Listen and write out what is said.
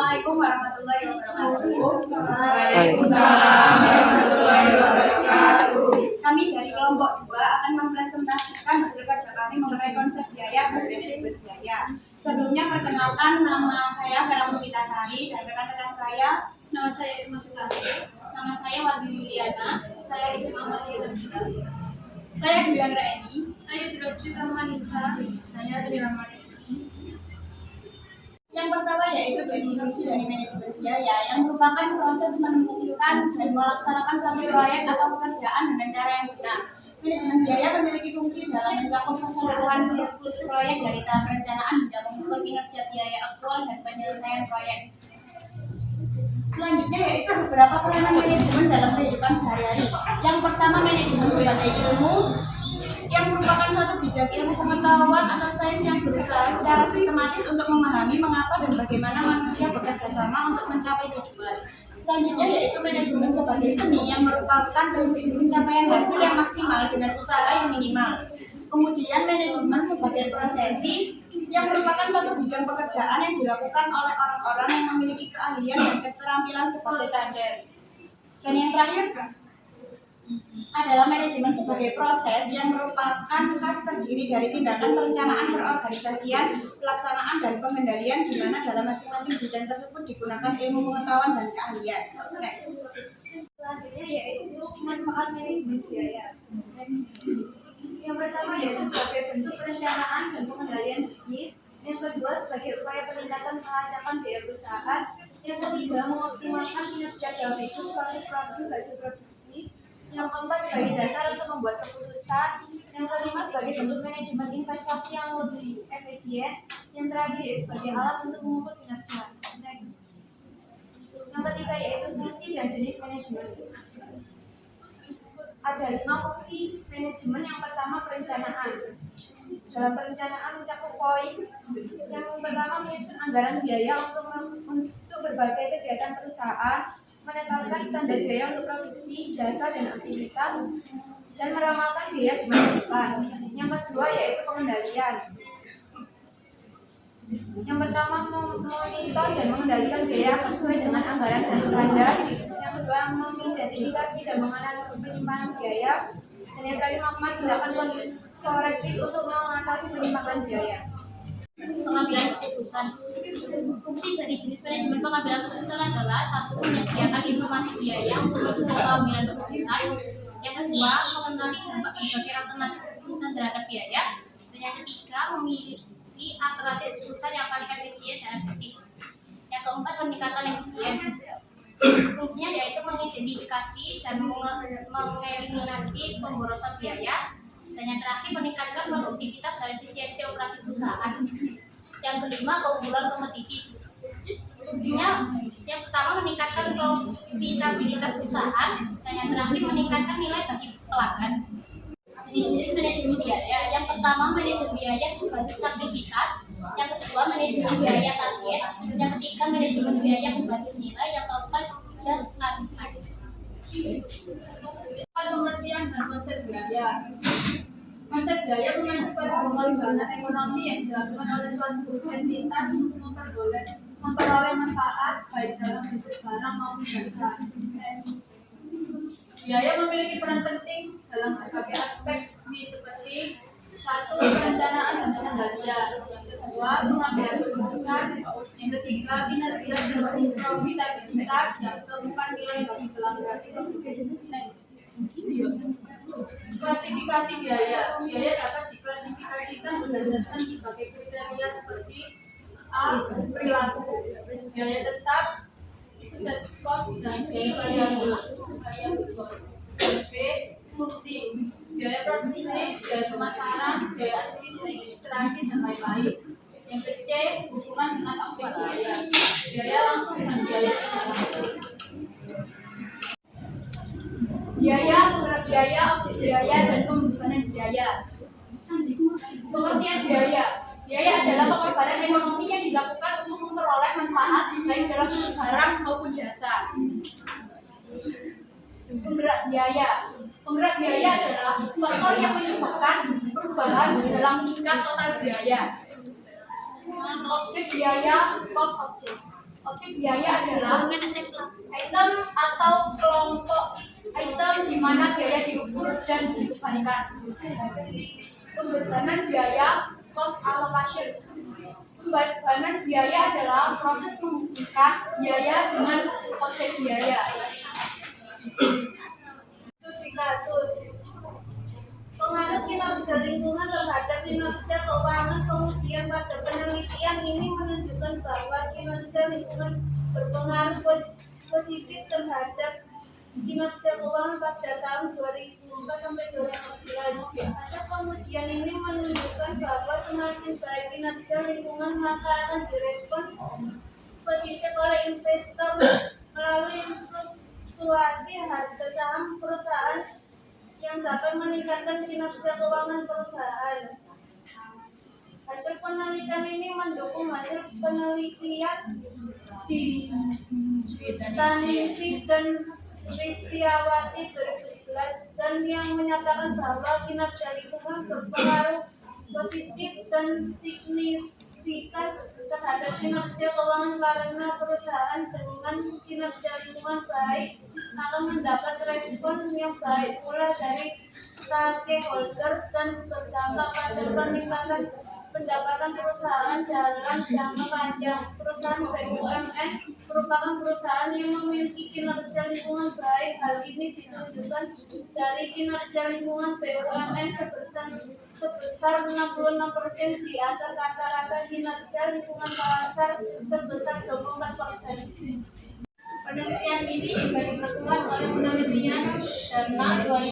Assalamualaikum warahmatullahi wabarakatuh. Waalaikumsalam warahmatullahi wabarakatuh. Kami dari kelompok 2 akan mempresentasikan hasil kerja kami mengenai konsep biaya dan manajemen biaya. Sebelumnya perkenalkan, nama saya Vera Mufitasari dan rekan-rekan saya. Nama saya Irma Susati. Nama saya Wadi Yuliana. Saya Ibu Amalia Terbuka. Saya Dwi Anggraeni. Saya Dilopsi Rahmanisa. Saya Tri Rahmanisa. Yang pertama yaitu definisi dari manajemen biaya yang merupakan proses menentukan dan melaksanakan suatu proyek atau pekerjaan dengan cara yang benar. Manajemen biaya memiliki fungsi dalam mencakup keseluruhan siklus proyek dari tahap perencanaan hingga mengukur kinerja biaya aktual dan penyelesaian proyek. Selanjutnya yaitu beberapa peranan manajemen dalam kehidupan sehari-hari. Yang pertama, manajemen sebagai ilmu yang merupakan suatu bidang ilmu pengetahuan atau sains yang berusaha secara sistematis untuk memahami mengapa dan bagaimana manusia bekerja sama untuk mencapai tujuan. Selanjutnya yaitu manajemen sebagai seni yang merupakan pencapaian hasil yang maksimal dengan usaha yang minimal. Kemudian manajemen sebagai prosesi yang merupakan suatu bidang pekerjaan yang dilakukan oleh orang-orang yang memiliki keahlian dan keterampilan sebagai kader. Dan yang terakhir adalah manajemen sebagai proses yang merupakan khas terdiri dari tindakan perencanaan perorganisasian, pelaksanaan dan pengendalian di mana dalam masing-masing bidang tersebut digunakan ilmu pengetahuan dan keahlian. Next. Selanjutnya yaitu manfaat manajemen biaya. Yang pertama yaitu sebagai bentuk perencanaan dan pengendalian bisnis. Yang kedua sebagai upaya peningkatan pelacakan biaya perusahaan. Yang ketiga mengoptimalkan kinerja dalam hidup suatu produk hasil produksi. Yang keempat sebagai dasar untuk membuat keputusan. Yang kelima sebagai bentuk manajemen investasi yang lebih efisien. Yang terakhir yaitu sebagai alat untuk mengukur kinerja. Next. Yang ketiga yaitu fungsi dan jenis manajemen. Ada 5 fungsi manajemen. Yang pertama perencanaan. Dalam perencanaan mencakup poin. Yang pertama menyusun anggaran biaya untuk berbagai kegiatan perusahaan, menetapkan standar biaya untuk produksi, jasa, dan aktivitas, dan meramalkan biaya di masa depan. Yang kedua yaitu pengendalian. Yang pertama memonitor dan mengendalikan biaya sesuai dengan anggaran dan standar. Yang kedua mengidentifikasi dan menganalisis penyimpanan biaya. Dan yang terakhir melakukan tindakan korektif untuk mengatasi penyimpangan biaya. Pengambilan keputusan. Fungsi dari jenis manajemen pengambilan keputusan adalah: 1. Menyediakan informasi biaya untuk pengambilan keputusan. Yang kedua, mengenali berbagai alternatif keputusan terhadap biaya. Dan yang ketiga, memiliki alternatif keputusan yang paling efisien dan efektif. Yang keempat, peningkatan efisiensi. Fungsinya yaitu mengidentifikasi dan mengeliminasi pemborosan biaya. Dan yang terakhir, meningkatkan produktivitas dan efisiensi operasi perusahaan. Yang kelima, keunggulan kompetitif. Fungsinya yang pertama meningkatkan profitabilitas perusahaan, dan yang terakhir meningkatkan nilai bagi pelanggan. Jenis-jenis manajemen biaya. Yang pertama, manajemen biaya berbasis aktivitas. Yang kedua, manajemen biaya target. Yang ketiga, manajemen biaya berbasis nilai. Yang keempat, just and Pengertian dan konsep biaya. Konsep biaya mengacu pada pembangunan ekonomi yang dilakukan oleh suatu entitas untuk memperoleh manfaat baik dalam bentuk barang maupun jasa. Biaya memiliki peran penting dalam berbagai aspek seperti: 1. Perencanaan dan pengendalian. Yang kedua, pengambilan keputusan. Yang ketiga, kinerja dan profitabilitas. Yang keempat, nilai bagi pelanggan. Klasifikasi biaya. Biaya dapat diklasifikasikan berdasarkan berbagai kriteria seperti: A. Perilaku. Biaya tetap, sudah cost dan variabel. B. Fungsi. Biaya produksi, biaya pemasaran, biaya administrasi, dan lain-lain. Yang C. Hubungan dengan objek biaya. Biaya langsung dan biaya tidak langsung. Biaya, pengerak biaya, objek biaya, dan pembebanan biaya. Pengertian biaya. Biaya adalah pengorbanan ekonomi yang dilakukan untuk memperoleh manfaat baik dalam bentuk barang maupun jasa. Penggerak biaya. Penggerak biaya adalah faktor yang menyebabkan perubahan dalam tingkat total biaya. Objek biaya, cost object. Objek biaya adalah Mengenai teflon. item atau kelompok item di mana biaya diukur dan dikembalikan. Pembebanan biaya, cost allocation. Pembebanan biaya adalah proses menghubungkan biaya dengan objek biaya. Studi kasus. Pengaruh kinerja lingkungan terhadap kinerja keuangan. Pengujian pada penelitian ini menunjukkan bahwa kinerja lingkungan berpengaruh positif terhadap kinerja keuangan pada tahun 2004 sampai 2011. Hasil pengujian ini menunjukkan bahwa semakin baik kinerja lingkungan, maka akan direspon positif oleh investor melalui fluktuasi harga saham perusahaan yang dapat meningkatkan kinerja keuangan perusahaan. Hasil penelitian ini mendukung hasil penelitian di Tanisi dan Ristiawati 2011 dan yang menyatakan bahwa kinerja lingkungan berpengaruh positif dan signifikan terhadap kinerja keuangan karena perusahaan dengan kinerja lingkungan baik akan mendapat respon yang baik pula dari stakeholder dan berdampak pada peningkatan pendapatan perusahaan dalam jangka panjang. Perusahaan BUMN merupakan perusahaan yang memiliki kinerja lingkungan baik. Hal ini ditunjukkan dari kinerja lingkungan BUMN sebesar 66% di atas rata-rata kinerja lingkungan pasar sebesar 24%. Penelitian ini juga diperkuat oleh penelitian Sharma